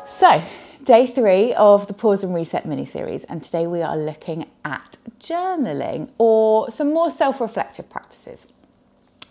So, day 3 of the Pause and Reset Miniseries, and today we are looking at journaling or some more self-reflective practices.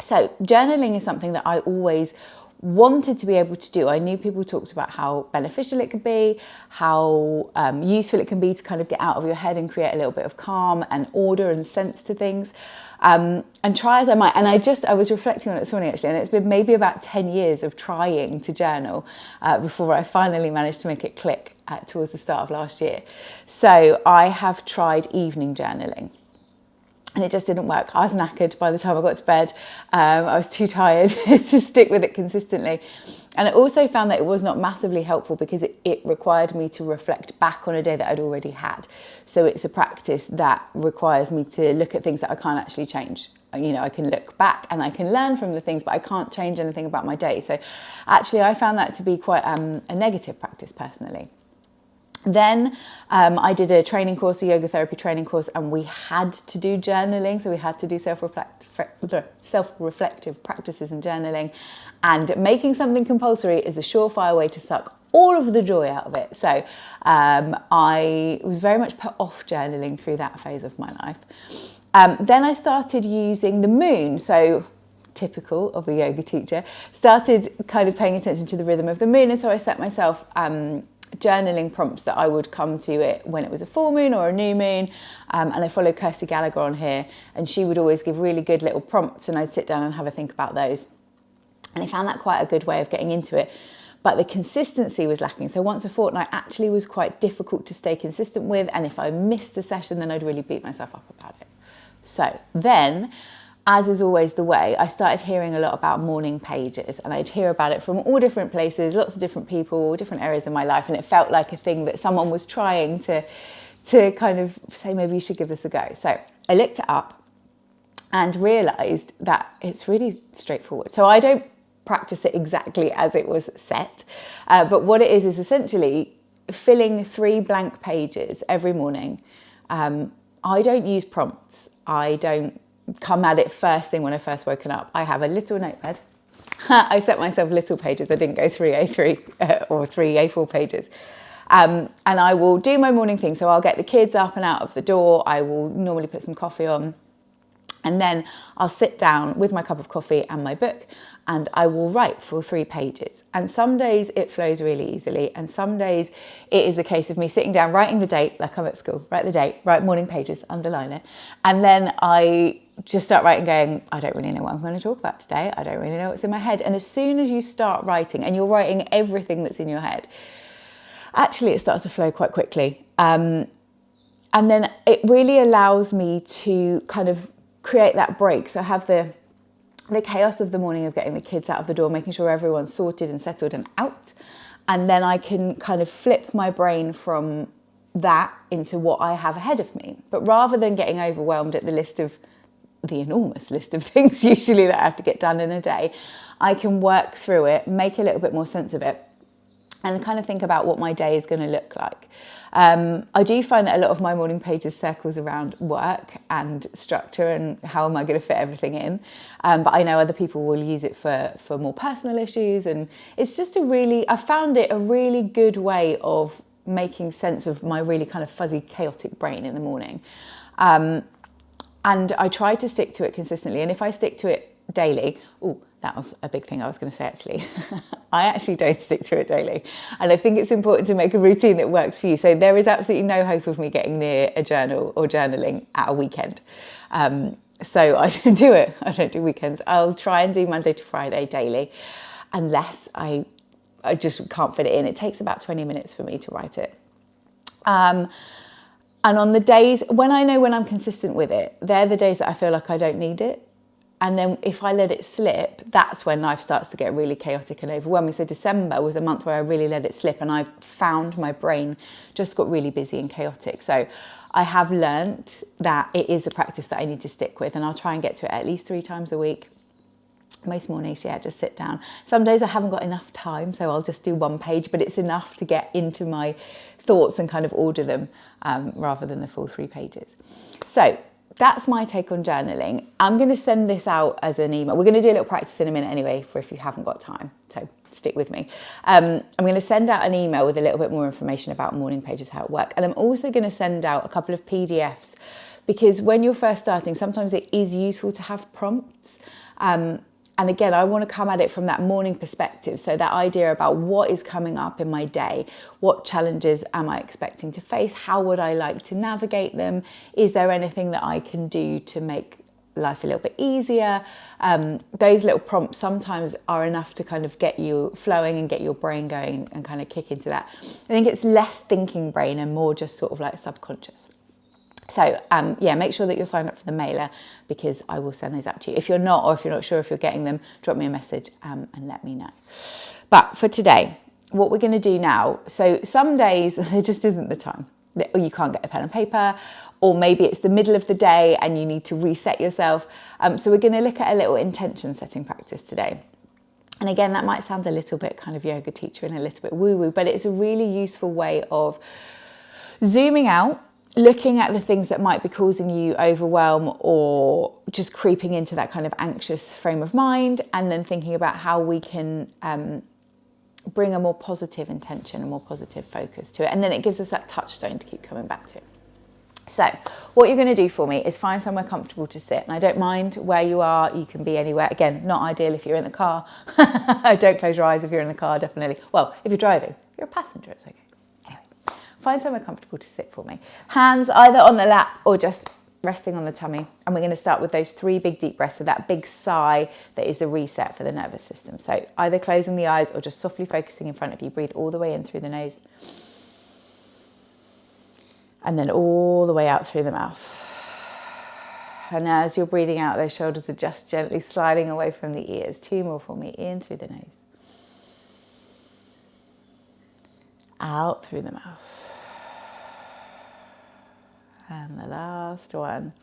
So, journaling is something that I always wanted to be able to do. I knew people talked about how beneficial it could be, how useful it can be to kind of get out of your head and create a little bit of calm and order and sense to things. And try as I might, and I was reflecting on it this morning actually, and it's been maybe about 10 years of trying to journal before I finally managed to make it click towards the start of last year. So I have tried evening journaling. And it just didn't work. I was knackered by the time I got to bed. I was too tired to stick with it consistently. And I also found that it was not massively helpful because it required me to reflect back on a day that I'd already had. So it's a practice that requires me to look at things that I can't actually change. You know, I can look back and I can learn from the things, but I can't change anything about my day. So actually I found that to be quite a negative practice personally. Then I did a training course, a yoga therapy training course, and we had to do journaling. So we had to do self-reflective practices and journaling. And making something compulsory is a surefire way to suck all of the joy out of it. So I was very much put off journaling through that phase of my life. Then I started using the moon. So typical of a yoga teacher, started kind of paying attention to the rhythm of the moon. And so I set myself journaling prompts that I would come to it when it was a full moon or a new moon, and I follow Kirsty Gallagher on here, and she would always give really good little prompts, and I'd sit down and have a think about those, and I found that quite a good way of getting into it, but the consistency was lacking. So once a fortnight actually was quite difficult to stay consistent with, and if I missed the session then I'd really beat myself up about it. So then, as is always the way, I started hearing a lot about morning pages, and I'd hear about it from all different places, lots of different people, different areas of my life, and it felt like a thing that someone was trying to kind of say, maybe you should give this a go. So I looked it up and realised that it's really straightforward. So I don't practice it exactly as it was set, but what it is essentially filling 3 blank pages every morning. I don't use prompts. I don't come at it first thing when I first woken up. I have a little notepad. I set myself little pages. I didn't go 3 A3 or 3 A4 pages. And I will do my morning thing. So I'll get the kids up and out of the door. I will normally put some coffee on. And then I'll sit down with my cup of coffee and my book, and I will write for 3 pages. And some days it flows really easily, and some days it is a case of me sitting down, writing the date, like I'm at school, write the date, write morning pages, underline it. And then I just start writing going, I don't really know what I'm going to talk about today. I don't really know what's in my head. And as soon as you start writing, and you're writing everything that's in your head, actually it starts to flow quite quickly. And then it really allows me to kind of create that break. So I have the chaos of the morning of getting the kids out of the door, making sure everyone's sorted and settled and out. And then I can kind of flip my brain from that into what I have ahead of me. But rather than getting overwhelmed at the enormous list of things usually that I have to get done in a day, I can work through it, make a little bit more sense of it, and kind of think about what my day is going to look like. I do find that a lot of my morning pages circles around work and structure and how am I going to fit everything in. But I know other people will use it for more personal issues, and it's just I found it a really good way of making sense of my really kind of fuzzy, chaotic brain in the morning. And I try to stick to it consistently. And if I stick to it daily, that was a big thing I was going to say actually. I actually don't stick to it daily. And I think it's important to make a routine that works for you. So there is absolutely no hope of me getting near a journal or journaling at a weekend. So I don't do it. I don't do weekends. I'll try and do Monday to Friday daily, unless I just can't fit it in. It takes about 20 minutes for me to write it. And on the days when I know when I'm consistent with it, they're the days that I feel like I don't need it. And then if I let it slip, that's when life starts to get really chaotic and overwhelming. So December was a month where I really let it slip, and I found my brain just got really busy and chaotic. So I have learnt that it is a practice that I need to stick with, and I'll try and get to it at least 3 times a week. Most mornings, just sit down. Some days I haven't got enough time, so I'll just do 1 page, but it's enough to get into my thoughts and kind of order them rather than the full 3 pages. So that's my take on journaling. I'm going to send this out as an email. We're going to do a little practice in a minute anyway, for if you haven't got time. So stick with me. I'm going to send out an email with a little bit more information about morning pages, how it work. And I'm also going to send out a couple of PDFs, because when you're first starting, sometimes it is useful to have prompts. And again, I want to come at it from that morning perspective. So that idea about what is coming up in my day, what challenges am I expecting to face? How would I like to navigate them? Is there anything that I can do to make life a little bit easier? Those little prompts sometimes are enough to kind of get you flowing and get your brain going and kind of kick into that. I think it's less thinking brain and more just sort of like subconscious. So yeah, make sure that you're signed up for the mailer, because I will send those out to you. If you're not, or if you're not sure if you're getting them, drop me a message and let me know. But for today, what we're going to do now, so some days there just isn't the time, or you can't get a pen and paper, or maybe it's the middle of the day and you need to reset yourself. So we're going to look at a little intention setting practice today. And again, that might sound a little bit kind of yoga teacher and a little bit woo-woo, but it's a really useful way of zooming out, looking at the things that might be causing you overwhelm or just creeping into that kind of anxious frame of mind, and then thinking about how we can bring a more positive intention, a more positive focus to it. And then it gives us that touchstone to keep coming back to. So what you're going to do for me is find somewhere comfortable to sit. And I don't mind where you are. You can be anywhere. Again, not ideal if you're in the car. Don't close your eyes if you're in the car, definitely. Well, if you're driving, if you're a passenger, it's okay. Find somewhere comfortable to sit for me. Hands either on the lap or just resting on the tummy. And we're going to start with those 3 big deep breaths. So that big sigh that is the reset for the nervous system. So either closing the eyes or just softly focusing in front of you. Breathe all the way in through the nose. And then all the way out through the mouth. And as you're breathing out, those shoulders are just gently sliding away from the ears. 2 more for me. In through the nose. Out through the mouth. And the last one.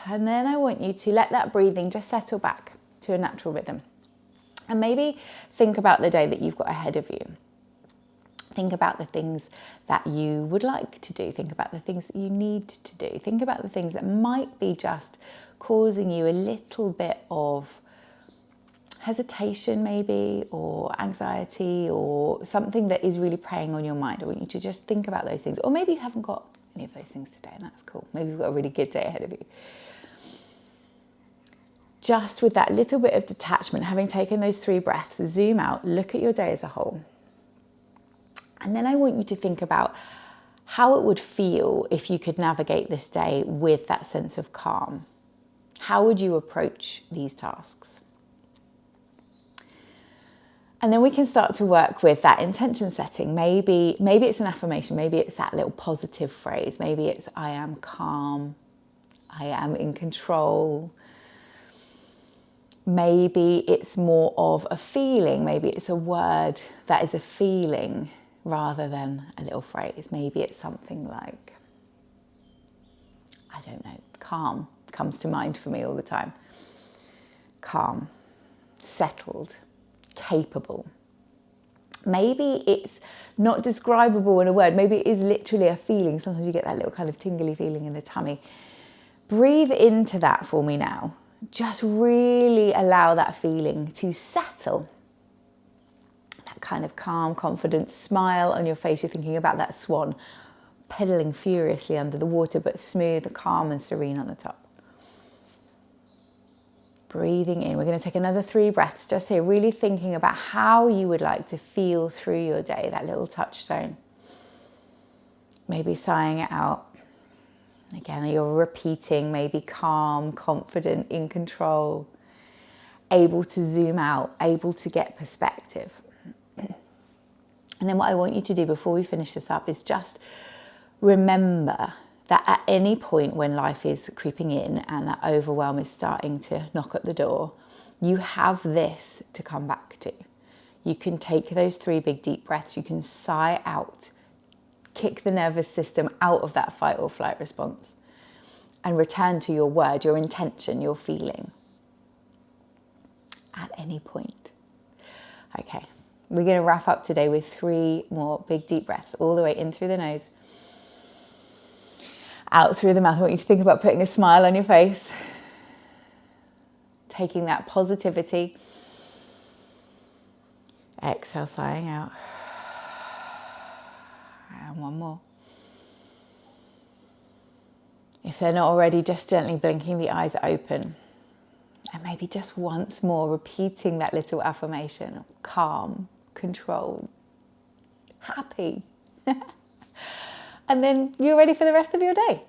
And then I want you to let that breathing just settle back to a natural rhythm. And maybe think about the day that you've got ahead of you. Think about the things that you would like to do. Think about the things that you need to do. Think about the things that might be just causing you a little bit of hesitation maybe, or anxiety, or something that is really preying on your mind. I want you to just think about those things. Or maybe you haven't got any of those things today, and that's cool. Maybe you've got a really good day ahead of you. Just with that little bit of detachment, having taken those 3 breaths, zoom out, look at your day as a whole. And then I want you to think about how it would feel if you could navigate this day with that sense of calm. How would you approach these tasks? And then we can start to work with that intention setting. Maybe it's an affirmation. Maybe it's that little positive phrase. Maybe it's I am calm. I am in control. Maybe it's more of a feeling. Maybe it's a word that is a feeling rather than a little phrase. Maybe it's something like, I don't know, calm comes to mind for me all the time. Calm, settled, capable. Maybe it's not describable in a word. Maybe it is literally a feeling. Sometimes you get that little kind of tingly feeling in the tummy. Breathe into that for me now. Just really allow that feeling to settle. That kind of calm, confident smile on your face. You're thinking about that swan pedaling furiously under the water, but smooth, calm and serene on the top. Breathing in. We're going to take another 3 breaths just here, really thinking about how you would like to feel through your day, that little touchstone. Maybe sighing it out. Again, you're repeating, maybe calm, confident, in control, able to zoom out, able to get perspective. And then what I want you to do before we finish this up is just remember that at any point when life is creeping in and that overwhelm is starting to knock at the door, you have this to come back to. You can take those 3 big deep breaths, you can sigh out, kick the nervous system out of that fight or flight response, and return to your word, your intention, your feeling at any point. Okay, We're going to wrap up today with 3 more big deep breaths, all the way in through the nose, out through the mouth. I want you to think about putting a smile on your face, taking that positivity. Exhale, sighing out. And one more. If they're not already, just gently blinking the eyes open. And maybe just once more repeating that little affirmation: calm, controlled, happy. And then you're ready for the rest of your day.